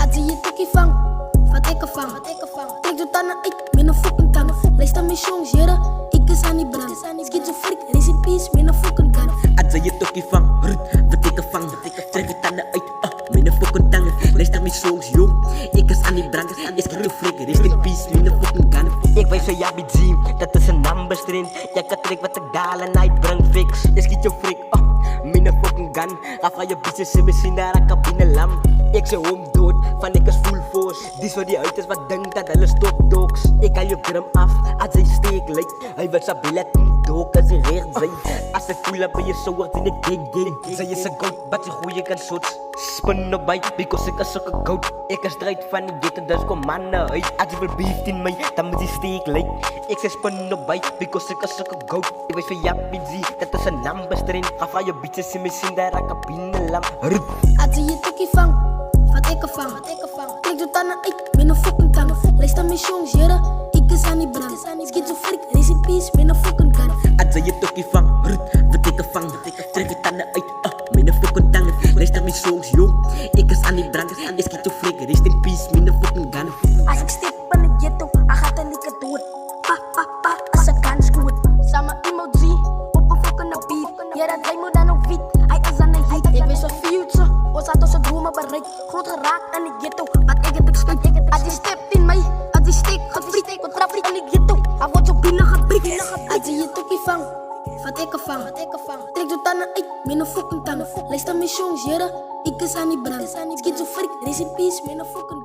Als je je tikkie vang, wat ik vang. Trek je tanden uit, met een fucking tang. Luister mijn songs, jere, ik is aan die brand. Schizofreak, rest in peace, met een fucking gun. Als je tokkie vang, wat ik vang. Trek je tanden uit, met een fucking tang. Luister mijn songs, yo, ik is aan die brand. Schizofreak, rest in peace, met een fucking gun. Ik weet zo ja BG, dat is een numberstring. Jij kan trek wat ik dalen, night breng fix. Je schiet je freak, met een fucking gun. Ga van je bitches in misschien naar een cabine lam. Ik zeg home dood, van ik is full force. Die zo die uit is wat denkt dat hulle stop dogs. Ik kan je gram af, als hij steek lijkt. Hij wil zijn billet niet dook als hij recht zijn. Als hij voel heb je zo wordt in de gang. Zij is een goat, wat je goeie kan shoot. Spin op bij, because ik is ook een goat. Ik is strijd van die ghetto, dus kom mannen uit. Als je wil beef in mij, dan moet je steek lijkt. Ik zeg spin op bij, because ik is ook een goat. Ik weet van ja, BG, dat is een numberstring. Ga van je bitches in misschien daar een cabine lam. Als je je tikkie vang, wat ik vang. Trek je tanden uit, met een fucking tang. Luister mijn songs, jere, ik is aan die brand. Schizofreak, rest in peace, met een fucking gun. Als je tokkie vang, wat ik vang. Trek je tanden uit, met een fucking tang. Luister mijn songs, yo, ik is aan die brand. Schizofreak, rest in peace, met een fucking gun. Als ik stip in de ghetto, hij gaat een lieke dood. Pa, als een kan scoot. Samen emoji, op een fucking beat. Ja, dat hij moet dan ook wit, hij is aan de heat. Ik weet zo'n future, ons had onze dromen bereikt. Groot geraakt in de ghetto, wat ik het expect. Als je stept in mij, als je steek gefriet, wat trap ik in de ghetto. Hij wordt zo binnen geprikt. Als je je tokkie vang, wat ik vang. Trek je tanden uit, met een fucking tang. Luister mijn songs, jere, ik is aan die brand. Schizofreak, rest in peace, met een fucking